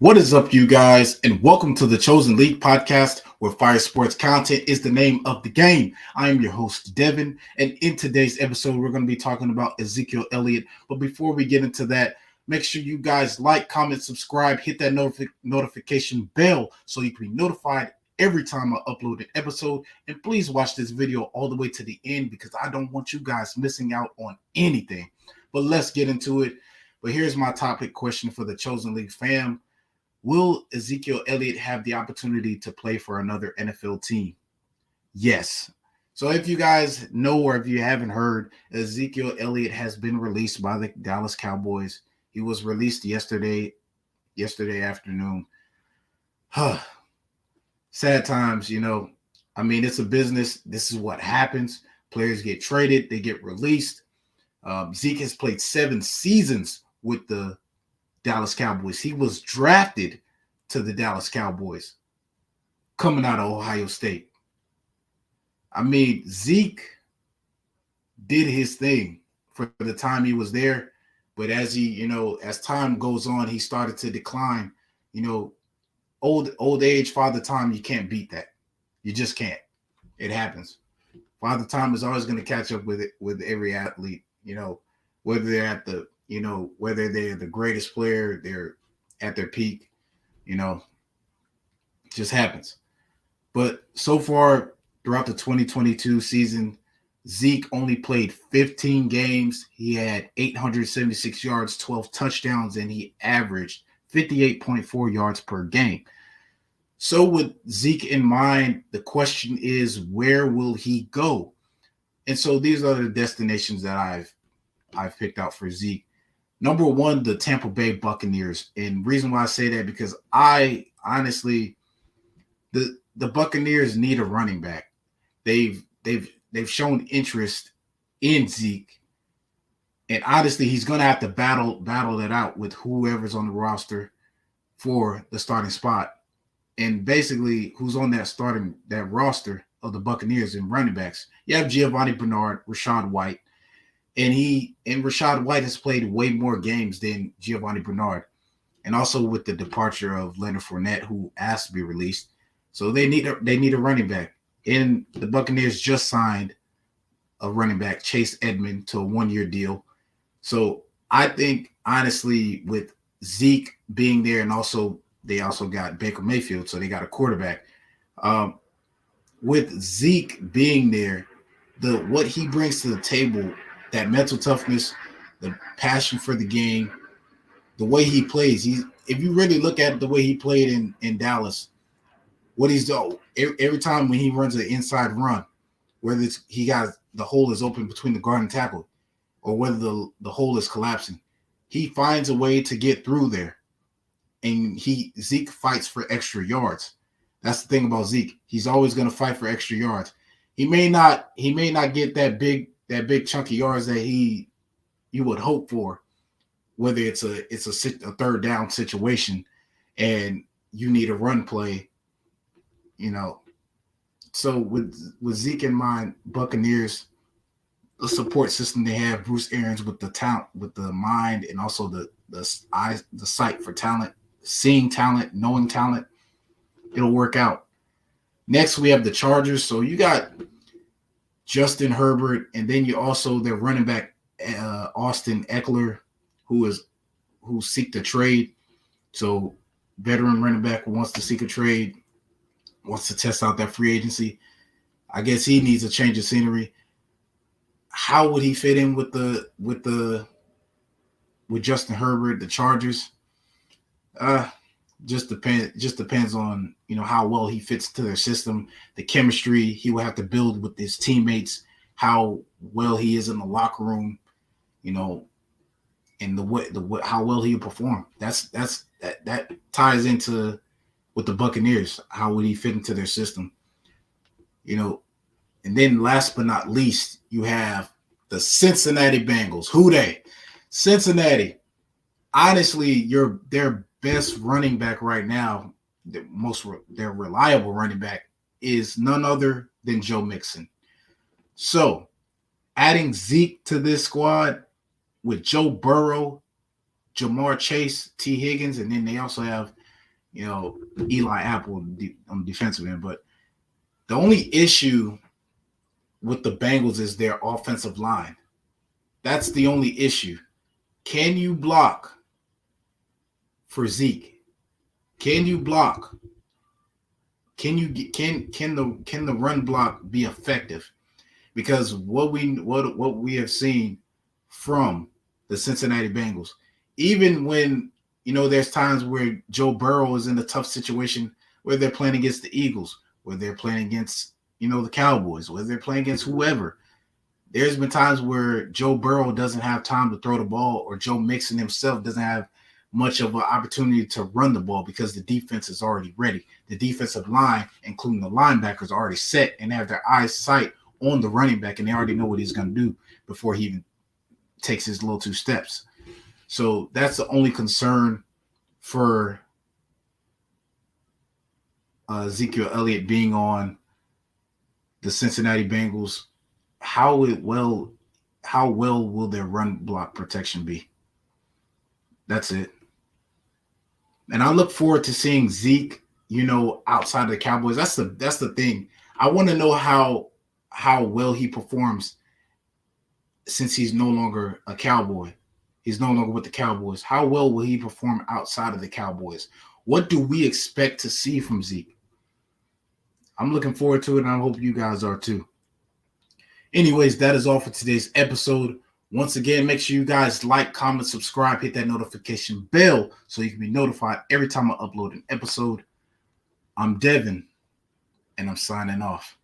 What is up, you guys, and welcome to the Chosen League podcast, where fire sports content is the name of the game. I am your host, Devin, and in today's episode, we're going to be talking about Ezekiel Elliott. But before we get into that, make sure you guys like, comment, subscribe, hit that notification bell so you can be notified every time I upload an episode. And please watch this video all the way to the end because I don't want you guys missing out on anything. But let's get into it. But here's my topic question for the Chosen League fam. Will Ezekiel Elliott have the opportunity to play for another NFL team? Yes. So if you guys know or if you haven't heard, Ezekiel Elliott has been released by the Dallas Cowboys. He was released yesterday afternoon. Sad times, I mean, it's a business. This is what happens. Players get traded. They get released. Zeke has played 7 seasons with the Dallas Cowboys. He was drafted to the Dallas Cowboys coming out of Ohio State. I mean, Zeke did his thing for the time he was there, but as as time goes on, he started to decline. Old age, father time, you can't beat that. You just can't. It happens. Father time is always going to catch up with every athlete, whether they're at the whether they're the greatest player, they're at their peak, it just happens. But so far throughout the 2022 season, Zeke only played 15 games. He had 876 yards, 12 touchdowns, and he averaged 58.4 yards per game. So with Zeke in mind, the question is, where will he go? And so these are the destinations that I've picked out for Zeke. Number one, the Tampa Bay Buccaneers. And reason why I say that, because I honestly, the Buccaneers need a running back. They've shown interest in Zeke. And honestly, he's gonna have to battle it out with whoever's on the roster for the starting spot. And basically, who's on that roster of the Buccaneers and running backs. You have Giovanni Bernard, Rachaad White. And Rachaad White has played way more games than Giovanni Bernard. And also with the departure of Leonard Fournette, who asked to be released. So they need a running back. And the Buccaneers just signed a running back, Chase Edmond, to a 1-year deal. So I think, honestly, with Zeke being there, and they also got Baker Mayfield, so they got a quarterback. With Zeke being there, what he brings to the table, that mental toughness, the passion for the game, the way he plays. If you really look at the way he played in Dallas, what he's done every time when he runs an inside run, whether he got the hole is open between the guard and tackle, or whether the hole is collapsing, he finds a way to get through there. And Zeke fights for extra yards. That's the thing about Zeke. He's always going to fight for extra yards. He may not get that big chunky yards that you would hope for, whether it's a third down situation and you need a run play, So with Zeke in mind, Buccaneers, the support system they have, Bruce Arians with the talent, with the mind, and also the eyes, the sight for talent, seeing talent, knowing talent, it'll work out. Next, we have the Chargers. So you got Justin Herbert, and then you also their running back Austin Eckler, who seek to trade. So veteran running back who wants to seek a trade, wants to test out that free agency. I guess he needs a change of scenery. How would he fit in with Justin Herbert, the Chargers? Just depends on how well he fits to their system, the chemistry he will have to build with his teammates, how well he is in the locker room, and how well he'll perform. That ties into with the Buccaneers. How would he fit into their system? And then last but not least, you have the Cincinnati Bengals. Who they? Cincinnati. Honestly, their best running back right now, their reliable running back is none other than Joe Mixon. So adding Zeke to this squad with Joe Burrow, Jamar Chase, T. Higgins, and then they also have Eli Apple on the defensive end. But the only issue with the Bengals is their offensive line. That's the only issue. Can you block for Zeke? Can you block? Can the run block be effective? Because what we have seen from the Cincinnati Bengals, even when there's times where Joe Burrow is in a tough situation where they're playing against the Eagles, where they're playing against the Cowboys, where they're playing against whoever. There's been times where Joe Burrow doesn't have time to throw the ball, or Joe Mixon himself doesn't have much of an opportunity to run the ball because the defense is already ready. The defensive line, including the linebackers, are already set and have their eyes sight on the running back, and they already know what he's going to do before he even takes his little 2 steps. So that's the only concern for Ezekiel Elliott being on the Cincinnati Bengals. How well will their run block protection be? That's it. And I look forward to seeing Zeke, outside of the Cowboys. That's the thing. I want to know how well he performs since he's no longer a Cowboy. He's no longer with the Cowboys. How well will he perform outside of the Cowboys? What do we expect to see from Zeke? I'm looking forward to it, and I hope you guys are too. Anyways, that is all for today's episode. Once again, make sure you guys like, comment, subscribe, hit that notification bell so you can be notified every time I upload an episode. I'm Devin, and I'm signing off.